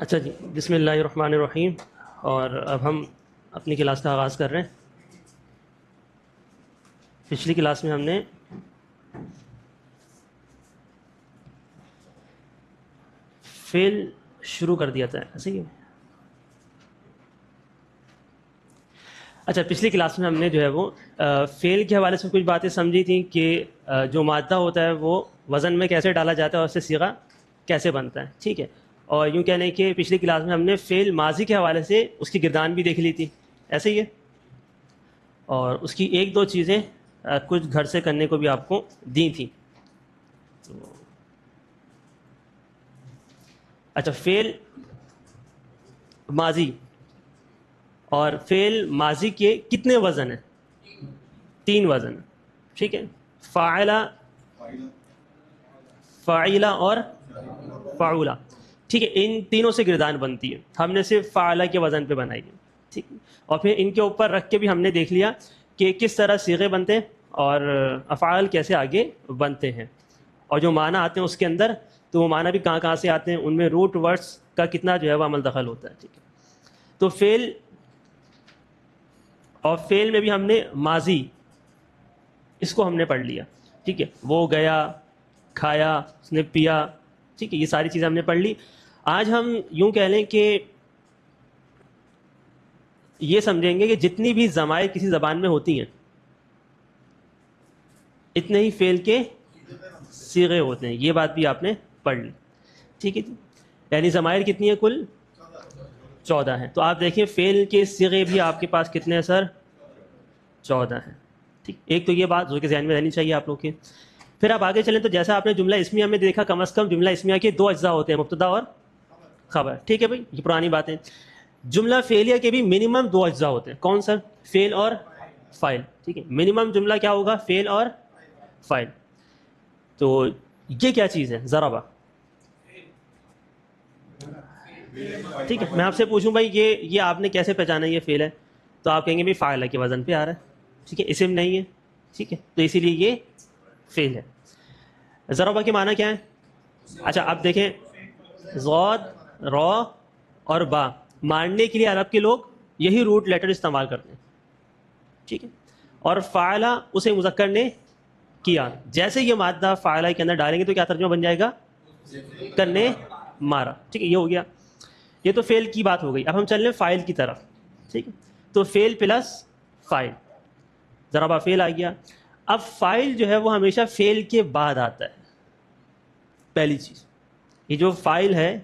اچھا جی، بسم اللہ الرحمن الرحیم. اور اب ہم اپنی کلاس کا آغاز کر رہے ہیں. پچھلی کلاس میں ہم نے فعل شروع کر دیا تھا، ایسے ہی. اچھا، پچھلی کلاس میں ہم نے جو ہے وہ فعل کے حوالے سے کچھ باتیں سمجھی تھیں کہ جو مادہ ہوتا ہے وہ وزن میں کیسے ڈالا جاتا ہے اور اس سے صیغہ کیسے بنتا ہے. ٹھیک ہے. اور یوں کہنے کہ پچھلی کلاس میں ہم نے فعل ماضی کے حوالے سے اس کی گردان بھی دیکھ لی تھی، ایسے ہی ہے. اور اس کی ایک دو چیزیں کچھ گھر سے کرنے کو بھی آپ کو دی تھیں. اچھا، فعل ماضی اور فعل ماضی کے کتنے وزن ہیں؟ 3 وزن. ٹھیک ہے. فاعلہ، فاعلہ اور فاعولہ. ٹھیک ہے. ان تینوں سے گردان بنتی ہے. ہم نے صرف فاعلہ کے وزن پہ بنائی ہے. ٹھیک ہے. اور پھر ان کے اوپر رکھ کے بھی ہم نے دیکھ لیا کہ کس طرح صیغے بنتے ہیں اور افعال کیسے آگے بنتے ہیں، اور جو معنی آتے ہیں اس کے اندر تو وہ معنی بھی کہاں کہاں سے آتے ہیں، ان میں روٹ ورڈز کا کتنا جو ہے وہ عمل دخل ہوتا ہے. ٹھیک ہے. تو فعل، اور فعل میں بھی ہم نے ماضی، اس کو ہم نے پڑھ لیا. ٹھیک ہے. وہ گیا، کھایا، اس نے پیا. ٹھیک ہے. یہ ساری چیزیں ہم نے پڑھ لی. آج ہم یوں کہہ لیں کہ یہ سمجھیں گے کہ جتنی بھی ضمائر کسی زبان میں ہوتی ہیں اتنے ہی فعل کے صیغے ہوتے ہیں. یہ بات بھی آپ نے پڑھ لی. ٹھیک ہے جی. یعنی ضمائر کتنی ہیں؟ کل 14 ہیں. تو آپ دیکھیں فعل کے صیغے بھی آپ کے پاس کتنے ہیں سر؟ 14 ہیں. ٹھیک. ایک تو یہ بات جو کہ ذہن میں رہنی چاہیے آپ لوگ کے. پھر آپ آگے چلیں تو جیسا آپ نے جملہ اسمیہ میں دیکھا، کم از کم جملہ اسمیہ کے 2 اجزاء ہوتے ہیں، مبتدا اور خبر. ٹھیک ہے بھائی، یہ پرانی باتیں. جملہ فعلیہ کے بھی منیمم 2 اجزاء ہوتے ہیں. کون سر؟ فعل اور فاعل. ٹھیک ہے. منیمم جملہ کیا ہوگا؟ فعل اور فاعل. تو یہ کیا چیز ہے؟ ضربہ. ٹھیک ہے. میں آپ سے پوچھوں بھائی یہ آپ نے کیسے پہچانا یہ فعل ہے؟ تو آپ کہیں گے بھائی فاعلہ کے وزن پہ آ رہا ہے. ٹھیک ہے. اسم نہیں ہے. ٹھیک ہے. تو اسی لیے یہ فعل ہے. ضربہ کے معنی کیا ہے؟ اچھا اب دیکھیں، ضاد، را اور با ماننے کے لیے عرب کے لوگ یہی روٹ لیٹر استعمال کرتے ہیں. ٹھیک ہے. اور فاعلہ اسے مذکر نے کیا، جیسے یہ مادہ فاعلہ کے اندر ڈالیں گے تو کیا ترجمہ بن جائے گا؟ کرنے مارا. ٹھیک ہے. یہ ہو گیا. یہ تو فعل کی بات ہو گئی. اب ہم چل رہے ہیں فاعل کی طرف. ٹھیک ہے. تو فعل پلس فاعل، ضربہ فعل آ گیا. اب فاعل جو ہے وہ ہمیشہ فعل کے بعد آتا ہے. پہلی چیز، یہ جو فاعل ہے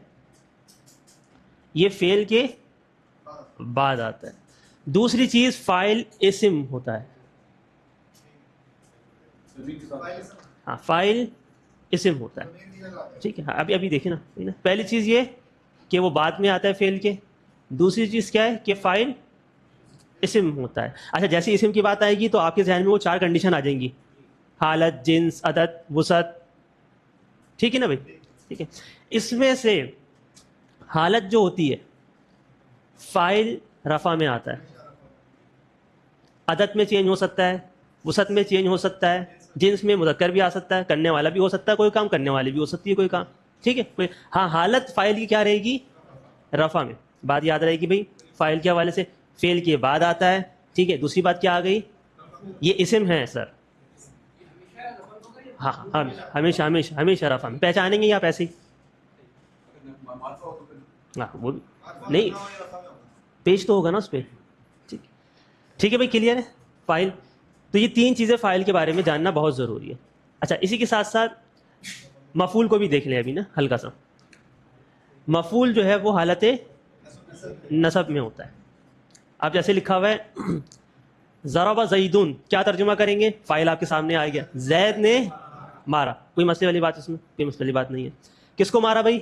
یہ فعل کے بعد آتا ہے. دوسری چیز، فاعل اسم ہوتا ہے. ہاں، فاعل اسم ہوتا ہے. ٹھیک ہے. ابھی دیکھیں نا، پہلی چیز یہ کہ وہ بعد میں آتا ہے فعل کے. دوسری چیز کیا ہے کہ فاعل اسم ہوتا ہے. اچھا، جیسے اسم کی بات آئے گی تو آپ کے ذہن میں وہ 4 کنڈیشن آ جائیں گی: حالت، جنس، عدد، وسعت. ٹھیک ہے نا بھائی؟ ٹھیک ہے. اس میں سے حالت جو ہوتی ہے فاعل رفع میں آتا ہے، عدد میں چینج ہو سکتا ہے، وسعت میں چینج ہو سکتا ہے، جنس میں مذکر بھی آ سکتا ہے، کرنے والا بھی ہو سکتا ہے کوئی کام، کرنے والی بھی ہو سکتی ہے کوئی کام. ٹھیک ہے. ہاں، حالت فاعل کی کیا رہے گی؟ رفع میں. بات یاد رہے گی بھائی، فاعل کے حوالے سے فعل کے بعد آتا ہے. ٹھیک ہے. دوسری بات کیا آ گئی؟ یہ اسم ہے سر. ہاں، ہمیشہ ہمیشہ ہمیشہ رفع میں. پہچانیں گے آپ ایسے ہی؟ ہاں، وہ نہیں، پیج تو ہوگا نا اس پہ. ٹھیک ہے بھائی، کلیئر ہے فاعل. تو یہ 3 چیزیں فاعل کے بارے میں جاننا بہت ضروری ہے. اچھا، اسی کے ساتھ ساتھ مفعول کو بھی دیکھ لیں ابھی نا ہلکا سا. مفعول جو ہے وہ حالت نصب میں ہوتا ہے. اب جیسے لکھا ہوا ہے ضرب زیدون، کیا ترجمہ کریں گے؟ فاعل آپ کے سامنے آ گیا، زید نے مارا. کوئی مسئلے والی بات اس میں؟ کوئی مسئلے والی بات نہیں ہے. کس کو مارا بھائی؟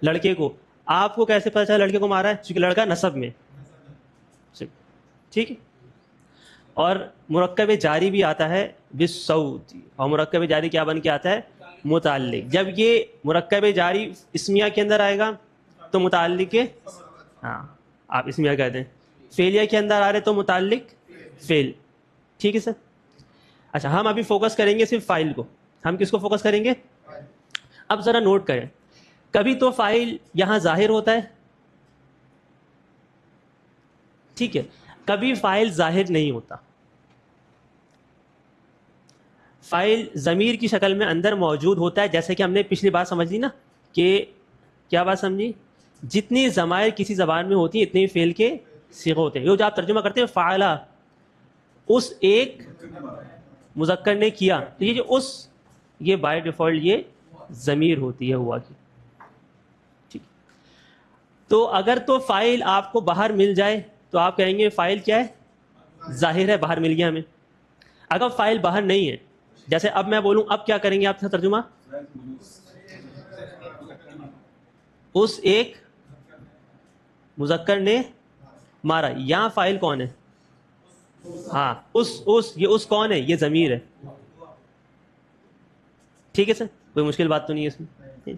لڑکے کو. آپ کو کیسے پتا چلا لڑکے کو مارا ہے؟ کیونکہ لڑکا نصب میں. ٹھیک ہے. اور مرکب جاری بھی آتا ہے بالصوت، اور مرکب جاری کیا بن کے آتا ہے؟ متعلق. جب یہ مرکب جاری اسمیہ کے اندر آئے گا تو متعلق ہے، ہاں آپ اسمیہ کہتے ہیں. فعلیہ کے اندر آ رہے تو متعلق فعل. ٹھیک ہے سر. اچھا، ہم ابھی فوکس کریں گے صرف فاعل کو. ہم کس کو فوکس کریں گے؟ اب ذرا نوٹ کریں، کبھی تو فاعل یہاں ظاہر ہوتا ہے، ٹھیک ہے، کبھی فاعل ظاہر نہیں ہوتا. فاعل ضمیر کی شکل میں اندر موجود ہوتا ہے، جیسے کہ ہم نے پچھلی بات سمجھ لی نا کہ کیا بات سمجھی، جتنی ضمائر کسی زبان میں ہوتی ہیں اتنے فعل کے صیغے ہوتے ہیں. یہ جو آپ ترجمہ کرتے ہیں فعلا، اس ایک مذکر نے کیا، تو یہ جو اس، یہ بائی ڈیفالٹ یہ ضمیر ہوتی ہے ہوا کی. ٹھیک، تو اگر تو فاعل آپ کو باہر مل جائے تو آپ کہیں گے فاعل کیا ہے، ظاہر ہے، باہر مل گیا ہمیں. اگر فاعل باہر نہیں ہے، جیسے اب میں بولوں، اب کیا کریں گے آپ سے ترجمہ، اس ایک مذکر نے مارا. یہاں فاعل کون ہے، ہاں یہ اس کون ہے، یہ ضمیر ہے. ٹھیک ہے سر، کوئی مشکل بات تو نہیں ہے اس میں.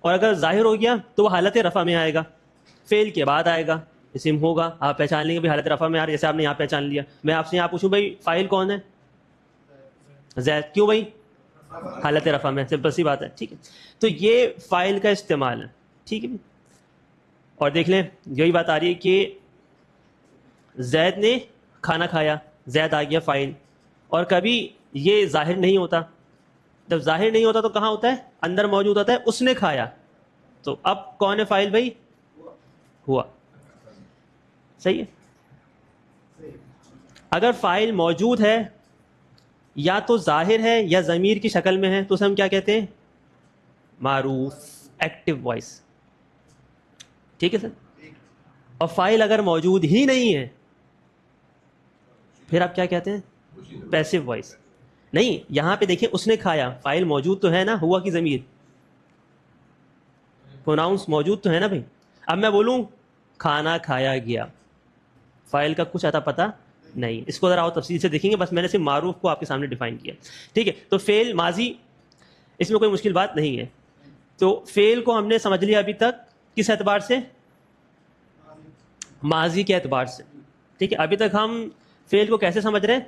اور اگر ظاہر ہو گیا تو وہ حالت رفع میں آئے گا، فعل کے بعد آئے گا، اسم ہوگا، آپ پہچان لیں گے بھائی حالت رفع میں آ رہا ہے. جیسے آپ نے یہاں پہچان لیا، میں آپ سے یہاں پوچھوں بھائی فاعل کون ہے، زید، کیوں بھائی، حالت رفع میں، سمپل سی بات ہے. ٹھیک ہے، تو یہ فاعل کا استعمال ہے. ٹھیک ہے، اور دیکھ لیں یہی بات آ رہی ہے کہ زید نے کھانا کھایا، زید آ گیا فاعل. اور کبھی یہ ظاہر نہیں ہوتا، جب ظاہر نہیں ہوتا تو کہاں ہوتا ہے، اندر موجود ہوتا ہے، اس نے کھایا. تو اب کون ہے فاعل بھائی، ہوا. صحیح ہے. اگر فاعل موجود ہے یا تو ظاہر ہے یا ضمیر کی شکل میں ہے تو اسے ہم کیا کہتے ہیں، معروف، ایکٹیو وائس. ٹھیک ہے سر. اور فاعل اگر موجود ہی نہیں ہے پھر آپ کیا کہتے ہیں، پیسو وائس. نہیں، یہاں پہ دیکھیں اس نے کھایا، فاعل موجود تو ہے نا، ہوا کی ضمیر، پروناؤنس موجود تو ہے نا بھائی. اب میں بولوں کھانا کھایا گیا، فاعل کا کچھ اتا پتہ نہیں. اس کو ذرا اور تفصیل سے دیکھیں گے، بس میں نے صرف معروف کو آپ کے سامنے ڈیفائن کیا. ٹھیک ہے، تو فعل ماضی، اس میں کوئی مشکل بات نہیں ہے. تو فعل کو ہم نے سمجھ لیا ابھی تک کس اعتبار سے، ماضی کے اعتبار سے. ٹھیک ہے، ابھی تک ہم فعل کو کیسے سمجھ رہے ہیں،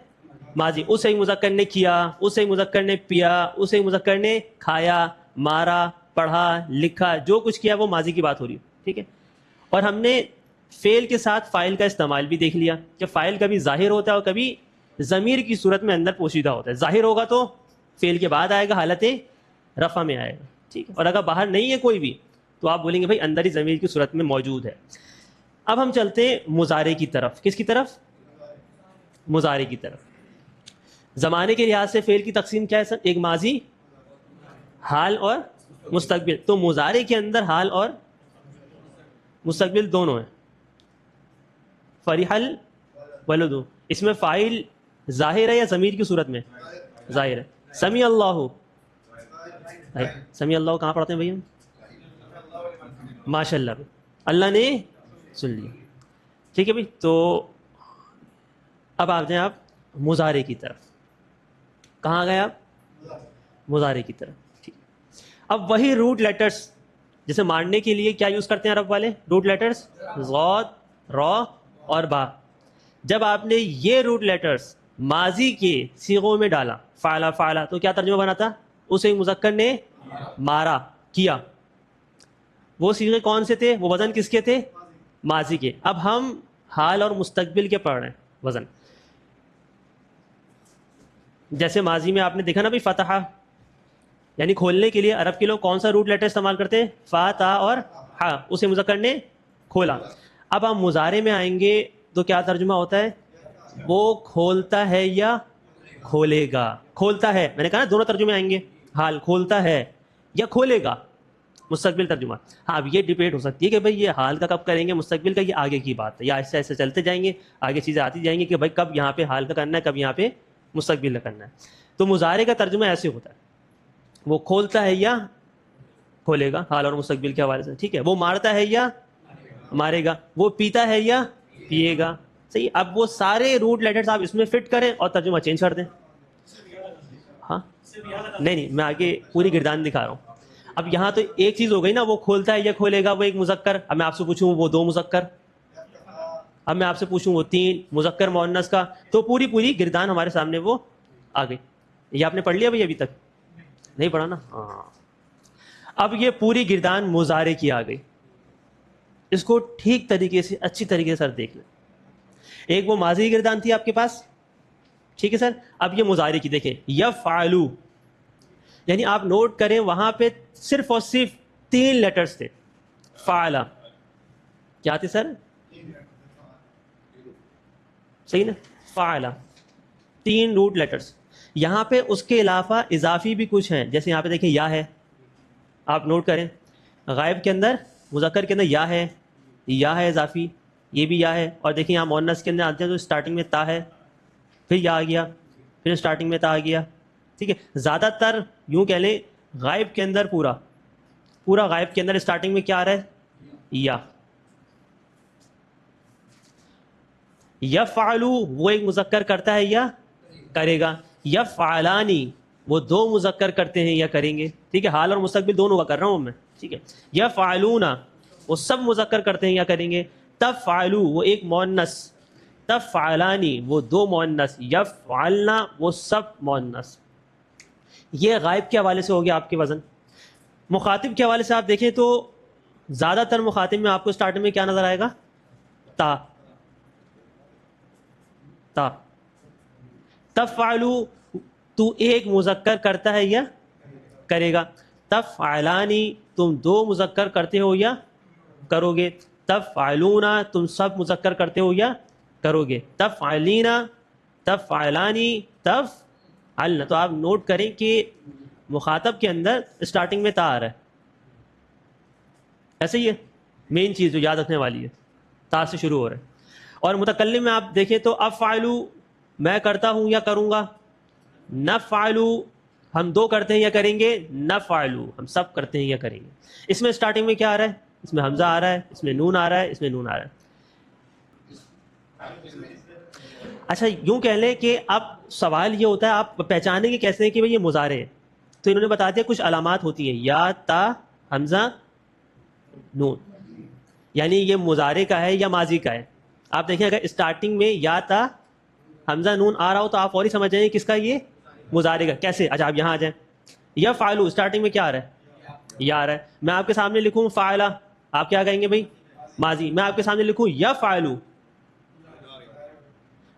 ماضی. اس ایک مذکر نے کیا، اس ایک مذکر نے پیا، اس ایک مذکر نے کھایا، مارا، پڑھا، لکھا، جو کچھ کیا وہ ماضی کی بات ہو رہی. ٹھیک ہے، اور ہم نے فعل کے ساتھ فاعل کا استعمال بھی دیکھ لیا کہ فاعل کبھی ظاہر ہوتا ہے اور کبھی ضمیر کی صورت میں اندر پوشیدہ ہوتا ہے. ظاہر ہوگا تو فعل کے بعد آئے گا، حالت رفع میں آئے گا. ٹھیک ہے، اور اگر باہر نہیں ہے کوئی بھی تو آپ بولیں گے بھائی اندر ہی ضمیر کی صورت میں موجود ہے. اب ہم چلتے ہیں مضارع کی طرف. کس کی طرف، مضارع کی طرف. زمانے کے لحاظ سے فعل کی تقسیم کیا ہے سر، ایک ماضی، حال اور مستقبل. تو مضارع کے اندر حال اور مستقبل دونوں ہیں. فرح الولد، اس میں فاعل ظاہر ہے یا ضمیر کی صورت میں، ظاہر ہے. سمیع اللہ، سمیع اللہ کہاں پڑھتے ہیں بھائی ہم، ماشاء اللہ، اللہ نے سن لیا. ٹھیک ہے بھائی. تو اب آپ جائیں آپ مضارع کی طرف. کہاں گئے آپ، مضارع کی طرف. ٹھیک. اب وہی روٹ لیٹرز، جیسے مارنے کے لیے کیا یوز کرتے ہیں عرب والے، روٹ لیٹرز، ضاد، را اور با. جب آپ نے یہ روٹ لیٹرز ماضی کے صیغوں میں ڈالا، فعلا فعلا، تو کیا ترجمہ بنا تھا، اسے مذکر نے مارا، کیا. وہ صیغے کون سے تھے، وہ وزن کس کے تھے، ماضی کے. اب ہم حال اور مستقبل کے پڑھ رہے ہیں وزن. جیسے ماضی میں آپ نے دیکھا نا بھی فتح، یعنی کھولنے کے لیے عرب کے لوگ کون سا روٹ لیٹر استعمال کرتے ہیں، فا، تا اور ہا، اسے مذکر نے کھولا. اب ہم مضارع میں آئیں گے تو کیا ترجمہ ہوتا ہے، وہ کھولتا ہے یا کھولے گا. کھولتا ہے، میں نے کہا نا دونوں ترجمے آئیں گے، حال کھولتا ہے یا کھولے گا، مستقبل ترجمہ. ہاں اب یہ ڈیبیٹ ہو سکتی ہے کہ بھائی یہ حال کا کب کریں گے، مستقبل کا یہ آگے کی بات ہے، یا ایسے ایسے چلتے جائیں گے، آگے چیزیں آتی جائیں گی کہ بھائی کب یہاں پہ حال کا کرنا ہے، کب یہاں پہ مستقبل کا کرنا ہے. تو مضارع کا ترجمہ ایسے ہوتا ہے، وہ کھولتا ہے یا کھولے گا، حال اور مستقبل کے حوالے سے. ٹھیک ہے، وہ مارتا ہے یا مارے گا، وہ پیتا ہے یا پیے گا. صحیح. اب وہ سارے روٹ لیٹرز آپ اس میں فٹ کریں اور ترجمہ چینج کر دیں. ہاں نہیں، میں آگے پوری گردان دکھا رہا ہوں. اب یہاں تو ایک چیز ہو گئی نا، وہ کھولتا ہے یا کھولے گا، وہ ایک مذکر. اب میں آپ سے پوچھوں وہ دو مذکر، اب میں آپ سے پوچھوں وہ تین مذکر مؤنث کا، تو پوری گردان ہمارے سامنے وہ آ گئی. یہ آپ نے پڑھ لیا بھائی، ابھی تک نہیں پڑھا نا. ہاں. اب یہ پوری گردان مضارع کی آ گئی. اس کو ٹھیک طریقے سے اچھی طریقے سے سر دیکھ لیں. ایک وہ ماضی کی گردان تھی آپ کے پاس, ٹھیک ہے سر. اب یہ مضارع کی دیکھیں, یفعلو, یعنی آپ نوٹ کریں وہاں پہ صرف اور صرف 3 لیٹرز تھے. فعلا کیا تھے سر؟ صحیح نا, فعلا 3 روٹ لیٹرز. یہاں پہ اس کے علاوہ اضافی بھی کچھ ہیں, جیسے یہاں پہ دیکھیں یا ہے, آپ نوٹ کریں. غائب کے اندر, مذکر کے اندر یا ہے اضافی, یہ بھی یا ہے. اور دیکھیں یہاں مؤنث کے اندر آتے ہیں تو اسٹارٹنگ میں تا ہے, پھر یا آ گیا, پھر اسٹارٹنگ میں تا آ گیا. ٹھیک ہے, زیادہ تر یوں کہہ لیں غائب کے اندر پورا غائب کے اندر اسٹارٹنگ میں کیا آ رہا ہے؟ یا. یفعلو وہ ایک مذکر کرتا ہے یا کرے گا. یفعلانی وہ 2 مذکر کرتے ہیں یا کریں گے. ٹھیک ہے, حال اور مستقبل دونوں کا کر رہا ہوں میں. ٹھیک ہے, یفعلون وہ سب مذکر کرتے ہیں یا کریں گے. تفعلو وہ ایک مؤنث, تفعلانی وہ 2 مؤنث, یفعلنا وہ سب مؤنث. یہ غائب کے حوالے سے ہو گیا آپ کے وزن. مخاطب کے حوالے سے آپ دیکھیں تو زیادہ تر مخاطب میں آپ کو اسٹارٹنگ میں کیا نظر آئے گا؟ تا. تفعلو تو ایک مذکر کرتا ہے یا کرے گا. تفعلانی تم 2 مذکر کرتے ہو یا کرو گے. تفعلونا تم سب مذکر کرتے ہو یا کرو گے. تفعلینا, تفعلانی, تفعلنا. تو آپ نوٹ کریں کہ مخاطب کے اندر اسٹارٹنگ میں تا آ رہا ہے. ایسے ہی ہے, مین چیز جو یاد رکھنے والی ہے, تا سے شروع ہو رہا ہے. اور متکلم میں آپ دیکھیں تو افعلو میں کرتا ہوں یا کروں گا. نفعلو ہم 2 کرتے ہیں یا کریں گے. نفعلو ہم سب کرتے ہیں یا کریں گے. اس میں اسٹارٹنگ میں کیا آ رہا ہے؟ اس میں حمزہ آ رہا ہے, اس میں نون آ رہا ہے, اس میں نون آ رہا ہے. اچھا یوں کہہ لیں کہ اب سوال یہ ہوتا ہے آپ پہچانیں گے کیسے ہیں کہ بھئی یہ مضارع ہے. تو انہوں نے بتا دیا کچھ علامات ہوتی ہیں, یا, تا, حمزہ, نون. یعنی یہ مضارع کا ہے یا ماضی کا ہے. آپ دیکھیں اگر اسٹارٹنگ میں یا, تا, حمزہ, نون آ رہا ہو تو آپ فوری سمجھ جائیں کس کا, یہ مضارع کا. کیسے؟ اچھا آپ یہاں آ جائیں. یفعلو اسٹارٹنگ میں کیا آ رہا ہے؟ یا آ رہا ہے. میں آپ کے سامنے لکھوں فعلا, آپ کیا کہیں گے بھائی؟ ماضی. میں آپ کے سامنے لکھوں یفعلو,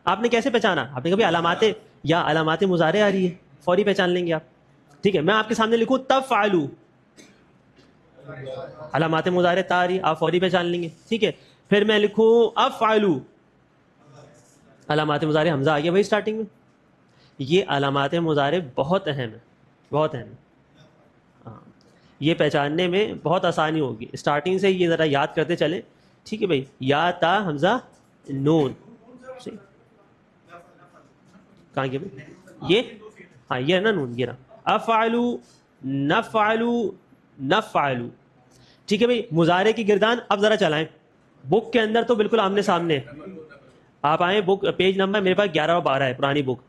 آپ نے کیسے پہچانا؟ آپ نے کہا علامات یا علامات مضارع آ رہی ہے, فوری پہچان لیں گے آپ. ٹھیک ہے, میں آپ کے سامنے لکھوں تفعلو, علامات مضارع تا آ رہی, آپ فوری پہچان لیں گے. ٹھیک ہے, پھر میں لکھوں افعلو, علامات مضارع حمزہ آ گیا بھائی اسٹارٹنگ میں. یہ علامات مضارع بہت اہم ہے, بہت اہم ہے. ہاں, یہ پہچاننے میں بہت آسانی ہوگی. اسٹارٹنگ سے یہ ذرا یاد کرتے چلیں. ٹھیک ہے بھائی, یا, تا, حمزہ, نون. کہاں گیا بھائی؟ یہ ہاں یہ ہے نا نون, یہ رہا. افعلو, نفعلو, نفعلو. ٹھیک ہے بھائی, مضارع کی گردان اب ذرا چلائیں. بک کے اندر تو بالکل آمنے سامنے. آپ آئیں, بک پیج نمبر میرے پاس 11 اور 12 ہے, پرانی بک.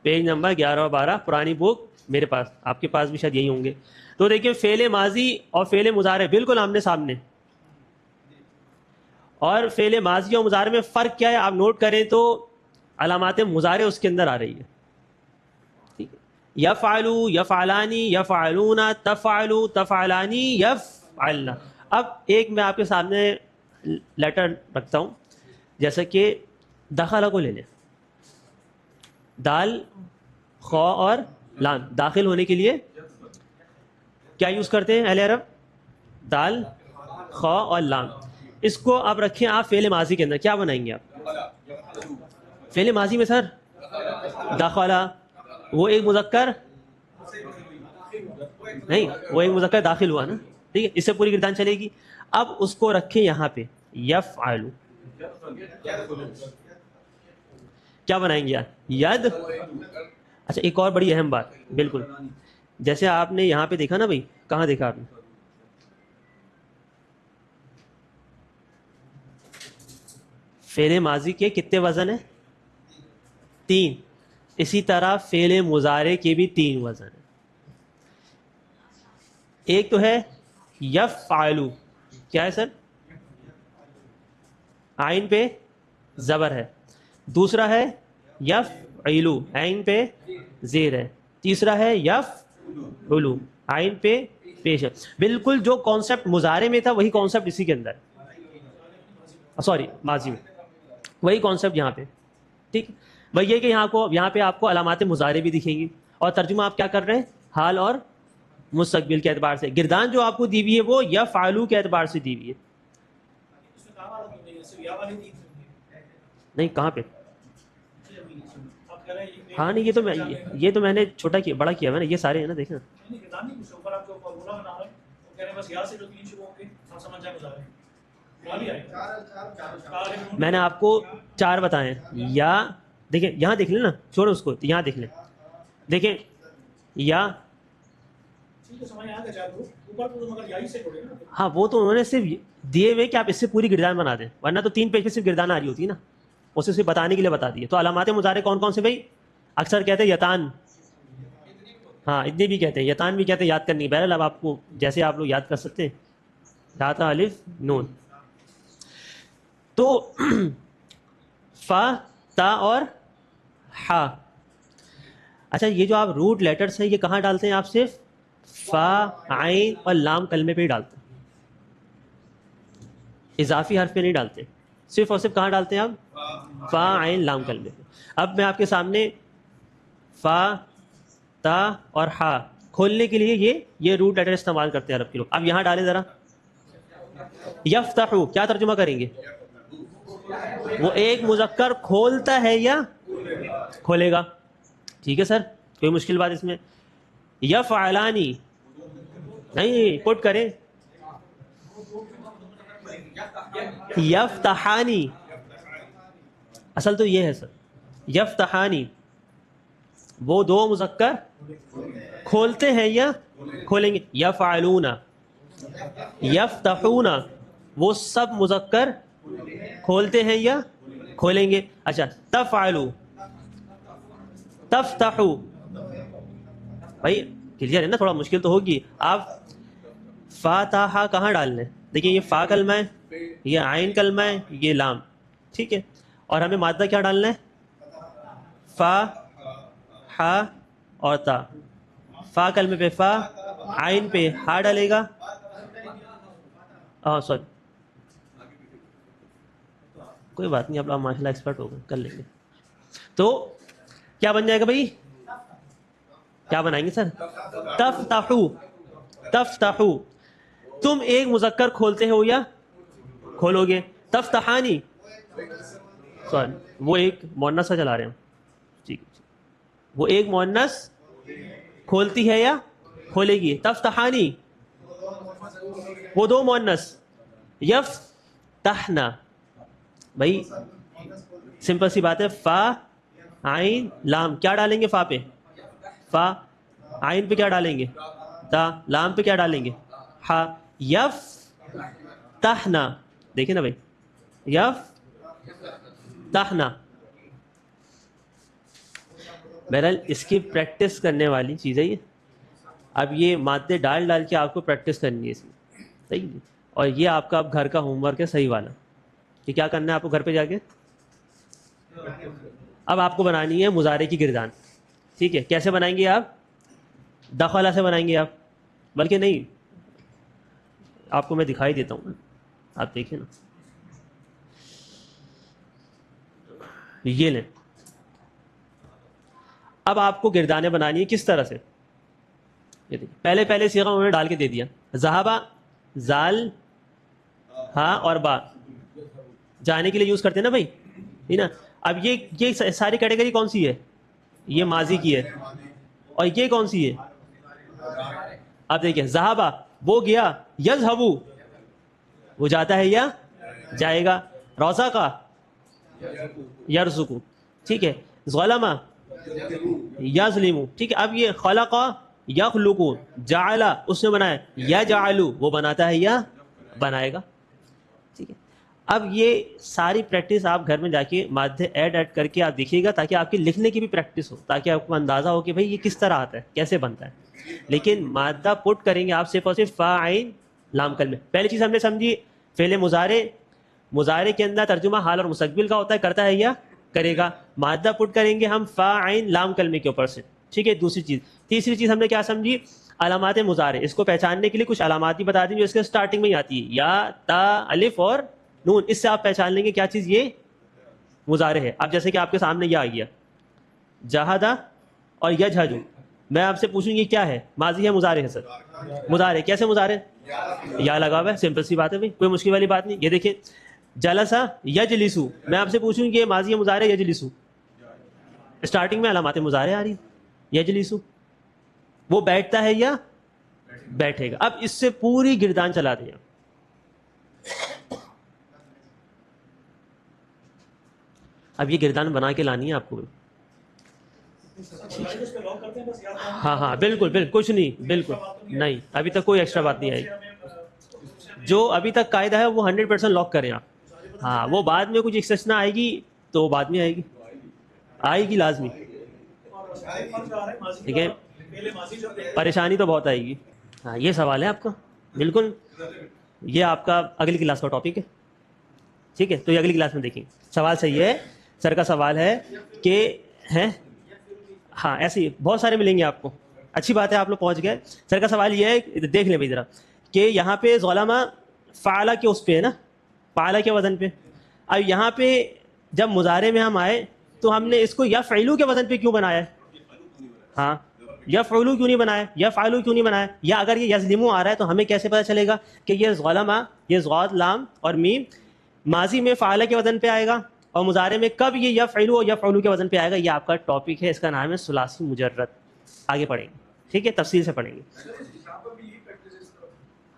پیج نمبر 11 اور 12 پرانی بک میرے پاس, آپ کے پاس بھی شاید یہی ہوں گے. تو دیکھیں فعل ماضی اور فعل مضارع بالکل آمنے سامنے. اور فعل ماضی اور مضارع میں فرق کیا ہے آپ نوٹ کریں تو علامات مضارع اس کے اندر آ رہی ہے. ٹھیک ہے, یفعلو, یفعلانی, یفعلون, تفعلو, تفعلانی, یفعلنا. اب ایک میں آپ کے سامنے لیٹر رکھتا ہوں, جیسا کہ دخلہ کو لے لیں. دال, خو اور لام, داخل ہونے کے لیے کیا یوز کرتے ہیں اہل عرب؟ دال, خو اور لام. اس کو آپ رکھیں آپ فعل ماضی کے اندر, کیا بنائیں گے آپ؟ فعل ماضی میں سر داخلہ, وہ ایک مذکر نہیں, وہ ایک مذکر داخل ہوا نا. ٹھیک ہے, اس سے پوری گردان چلے گی. اب اس کو رکھیں یہاں پہ یفعلو, کیا بنائیں گے یار؟ ید. اچھا ایک اور بڑی اہم بات, بالکل جیسے آپ نے یہاں پہ دیکھا نا بھائی, کہاں دیکھا آپ نے؟ فعل ماضی کے کتنے وزن ہیں؟ 3. اسی طرح فعل مضارع کے بھی 3 وزن ہیں. ایک تو ہے یفعلو, کیا ہے سر؟ عین پہ زبر ہے. دوسرا ہے یفعلو, عین پہ زیر ہے. تیسرا ہے یفعلو, عین پہ پیش ہے. بالکل جو کانسیپٹ مضارع میں تھا وہی کانسیپٹ اسی کے اندر, سوری ماضی میں, وہی کانسیپٹ یہاں پہ. ٹھیک, وہی ہے کہ یہاں پہ آپ کو علامات مضارع بھی دکھیں گی, اور ترجمہ آپ کیا کر رہے ہیں, حال اور مستقبل کے اعتبار سے. گردان جو آپ کو دی ہوئی ہے وہ یفعلوا کے اعتبار سے دی ہوئی ہے. نہیں کہاں پہ, ہاں نہیں یہ تو میں نے چھوٹا کیا, بڑا کیا ہے نا, یہ سارے ہیں نا, دیکھیں میں نے آپ کو 4 بتائے ہیں. یا دیکھیں یہاں دیکھ لیں نا, چھوڑو اس کو, یہاں دیکھ لیں, دیکھیں یا, ہاں وہ تو انہوں نے صرف دیے ہوئے کہ آپ اس سے پوری گردان بنا دیں, ورنہ تو 3 پیج پہ صرف گردان آ رہی ہوتی ہے نا, اسے صرف بتانے کے لیے بتا دیے. تو علامات مضارع کون کون سے بھائی, اکثر کہتے ہیں یتان, ہاں اتنے بھی کہتے ہیں, یتان بھی کہتے ہیں, یاد کرنی. بہرحال اب آپ کو جیسے آپ لوگ یاد کر سکتے ہیں. تا الف نون, تو فا تا اور ہا. اچھا یہ جو آپ روٹ لیٹرس ہیں یہ کہاں ڈالتے ہیں آپ, صرف فا عین اور لام کلمے پہ ہی ڈالتے ہیں, اضافی حرف پہ نہیں ڈالتے, صرف اور صرف کہاں ڈالتے ہیں آپ, فا عین لام کلمے پہ. اب میں آپ کے سامنے فا تا اور ہا کھولنے کے لیے یہ روٹ لیٹر استعمال کرتے ہیں عرب کے لوگ. اب یہاں ڈالیں ذرا, یفتحو کیا ترجمہ کریں گے, وہ ایک مذکر کھولتا ہے یا کھولے گا. ٹھیک ہے سر, کوئی مشکل بات اس میں. یفعلانی نہیں پٹ کریں, یفتحانی, اصل تو یہ ہے سر, یفتحانی وہ 2 مذکر کھولتے ہیں یا کھولیں گے. یفعلون, یفتحون وہ سب مذکر کھولتے ہیں یا کھولیں گے. اچھا تفعلوا, تفتحوا, بھائی کلیئر ہے نا, تھوڑا مشکل تو ہوگی. آپ فا تا ہا کہاں ڈالنے, دیکھیں یہ فا کلمہ ہے, یہ عین کلمہ ہے, یہ لام, ٹھیک ہے, اور ہمیں مادہ کیا ڈالنا ہے, فا ہا اور تا. فا کلمے پہ فا, عین پہ ہا ڈالے گا, سوری کوئی بات نہیں, اب آپ ماشاء اللہ ایکسپرٹ ہو گئے, کر لیں گے. تو کیا بن جائے گا بھائی, کیا بنائیں گے سر, تفتحو, تفتحو تم ایک مذکر کھولتے ہو یا کھولو گے. تفتحانی, سوری وہ ایک مؤنث سے چلا رہے ہیں, ٹھیک ہے, وہ ایک مؤنث کھولتی ہے یا کھولے گی. تفتحانی وہ 2 مؤنث. یفتحنا, بھائی سمپل سی بات ہے, فا عین لام, کیا ڈالیں گے فا پہ, فا, عین پہ کیا ڈالیں گے, تا, لام پہ کیا ڈالیں گے, ہا. یفتحنا, دیکھیں نا بھائی, یفتحنا. بہرحال اس کی پریکٹس کرنے والی چیز ہے یہ. اب یہ مادے ڈال کے آپ کو پریکٹس کرنی ہے اس میں, صحیح, اور یہ آپ کا اب گھر کا ہوم ورک ہے صحیح والا, کہ کیا کرنا ہے آپ کو گھر پہ جا کے. اب آپ کو بنانی ہے مضارع کی گردان, ٹھیک ہے. کیسے بنائیں گے آپ, دخلا سے بنائیں گے آپ, بلکہ نہیں آپ کو میں دکھائی دیتا ہوں, آپ دیکھیں نا, یہ لیں. اب آپ کو گردانیں بنانی ہے کس طرح سے, یہ دیکھیں, پہلے صیغہ انہوں نے ڈال کے دے دیا, ذہبا, زال ہاں اور با, جانے کے لیے یوز کرتے ہیں نا بھائی, ٹھیک نا. اب یہ ساری کیٹیگری کون سی ہے, یہ ماضی کی ہے, اور یہ کون سی ہے, اب دیکھیں ذہبا وہ گیا, یذہبو وہ جاتا ہے یا جائے گا, رزقا یرزقو, ٹھیک ہے, ظلم یظلم, ٹھیک ہے. اب یہ خلق یخلق, جعل اس نے بنایا, یجعل وہ بناتا ہے یا بنائے گا, ٹھیک ہے. اب یہ ساری پریکٹس آپ گھر میں جا کے مادے ایڈ کر کے آپ دیکھیے گا, تاکہ آپ کی لکھنے کی بھی پریکٹس ہو, تاکہ آپ کو اندازہ ہو کہ بھائی یہ کس طرح آتا ہے, کیسے بنتا ہے. لیکن مادہ پٹ کریں گے آپ صرف اور صرف فا عین لام کلمے. پہلی چیز ہم نے سمجھی فعل مضارع, مضارع کے اندر ترجمہ حال اور مستقبل کا ہوتا ہے, کرتا ہے یا کرے گا. مادہ پٹ کریں گے ہم فا عین لام کلمے کے اوپر سے, ٹھیک ہے. دوسری چیز, تیسری چیز ہم نے کیا سمجھی, علامات مضارع، اس کو پہچاننے کے لیے کچھ علامات بھی بتا دیں جو اس کے اسٹارٹنگ میں ہی آتی ہے، یا تا الف اور نون، اس سے آپ پہچان لیں گے کیا چیز یہ مضارع ہے. اب جیسے کہ آپ کے سامنے یہ آ گیا جہدا اور یجہدو، میں آپ سے پوچھوں یہ کیا ہے، ماضی ہے مضارع ہے؟ سر مضارع. کیسے مضارع؟ یا لگا ہوا ہے، سمپل سی بات ہے بھائی، کوئی مشکل والی بات نہیں. یہ دیکھیں جلسا یجلسو، میں آپ سے پوچھوں کہ یہ ماضی ہے مضارع یجلسو، اسٹارٹنگ میں علامات مضارع آ رہی ہے یجلسو، وہ بیٹھتا ہے یا بیٹھے گا. اب اس سے پوری گردان چلا دیا. اب یہ گردان بنا کے لانی ہے آپ کو. ہاں ہاں بالکل بالکل، کچھ نہیں، بالکل نہیں، ابھی تک کوئی ایکسٹرا بات نہیں آئی. جو ابھی تک قاعدہ ہے وہ 100% لاک کریں آپ. ہاں وہ بعد میں کچھ ایکسیپشن آئے گی تو وہ بعد میں آئے گی، آئے گی لازمی. ٹھیک ہے، پریشانی تو بہت آئے گی. ہاں یہ سوال ہے آپ کا، بالکل یہ آپ کا اگلی کلاس کا ٹاپک ہے. ٹھیک ہے، تو یہ اگلی کلاس میں دیکھیں. سوال صحیح ہے، سر کا سوال ہے کہ ہیں، ہاں ایسے ہی بہت سارے ملیں گے آپ کو. اچھی بات ہے آپ لوگ پہنچ گئے. سر کا سوال یہ ہے، دیکھ لیں بھائی ذرا، کہ یہاں پہ ظلمہ فعلہ کے اس پہ ہے نا، فعلہ کے وزن پہ. اب یہاں پہ جب مضارع میں ہم آئے تو ہم نے اس کو یفعلو کے وزن پہ کیوں بنایا ہے؟ ہاں یفعلو کیوں نہیں بنایا، یفعلو کیوں نہیں بنایا؟ یا اگر یہ یظلمو آ رہا ہے تو ہمیں کیسے پتہ چلے گا کہ یہ ظلمہ، یہ ضاد لام اور میم ماضی میں فعلہ کے وزن پہ آئے گا، اور مضارع میں کب یہ یفعلو اور یفعلو کے وزن پہ آئے گا؟ یہ آپ کا ٹاپک ہے، اس کا نام ہے ثلاثی مجرد. آگے پڑھیں گے، ٹھیک ہے، تفصیل سے پڑھیں گے.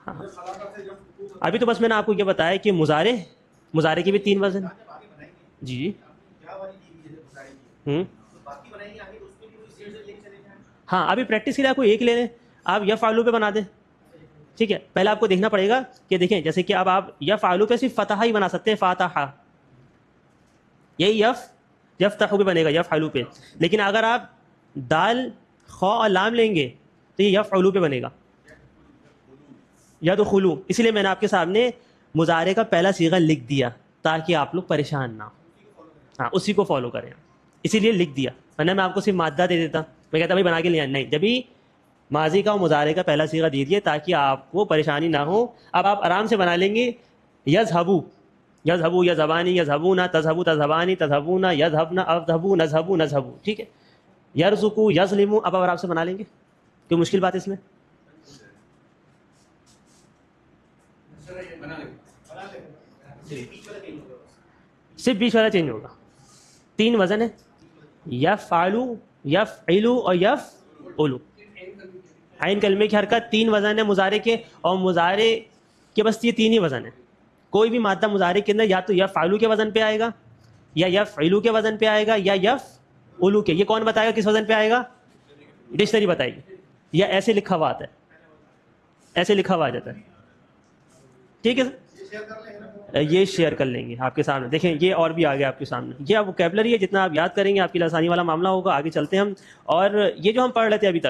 ہاں ابھی تو بس میں نے آپ کو یہ بتایا کہ مضارع کے بھی 3 وزن. جی جی ہاں ابھی پریکٹس کے لیے آپ کو ایک لے لیں، آپ یفعلو پہ بنا دیں. ٹھیک ہے، پہلے آپ کو دیکھنا پڑے گا کہ دیکھیں جیسے کہ اب آپ یفعلو پہ صرف فتحہ ہی بنا سکتے ہیں، فاتحہ، یہی یفتحو پہ بنے گا یفعلو پہ. لیکن اگر آپ دال خا اور لام لیں گے تو یہ یفعلو پہ بنے گا یدخلو. اسی لیے میں نے آپ کے سامنے مضارع کا پہلا صیغہ لکھ دیا تاکہ آپ لوگ پریشان نہ ہو، ہاں اسی کو فالو کریں. اسی لیے لکھ دیا، ورنہ میں آپ کو صرف مادہ دے دیتا، میں کہتا بھائی بنا کے لے آئیں. نہیں، جبھی ماضی کا اور مضارع کا پہلا صیغہ دے دیے تاکہ آپ کو پریشانی نہ ہو. اب آپ آرام سے بنا لیں گے یذهبو، یذهبو، یذهبانی، یذهبون، تذهبو، تذهبانی، تذهبون، یذهبن، اذهبو، نذهبو، نذهبو. ٹھیک ہے، یرزقو، یظلمو. اب آپ آرام سے بنا لیں گے، کوئی مشکل بات اس میں؟ صرف بیچ والا چینج ہوگا. 3 وزن ہے، یفعلو، یفعلو اور یفعلو. عین کلمے کی حرکت 3 وزن ہے مضارع کے، اور مضارع کے بس یہ 3 ہی وزن ہے. کوئی بھی مادہ مضارع کے اندر یا تو یفعلو کے وزن پہ آئے گا، یا یفعلو کے وزن پہ آئے گا، یا یفعلو کے. یہ کون بتائے گا کس وزن پہ آئے گا؟ ڈکشنری بتائے گی، یا ایسے لکھا ہوا آتا ہے، ایسے لکھا ہوا آ جاتا ہے. ٹھیک ہے، یہ شیئر کر لیں گے آپ کے سامنے. دیکھیں یہ اور بھی آ گیا آپ کے سامنے، یہ ووکیبلری ہے، جتنا آپ یاد کریں گے آپ کے لیے آسانی والا معاملہ ہوگا. آگے چلتے ہیں ہم، اور یہ جو ہم پڑھ رہے تھے ابھی تک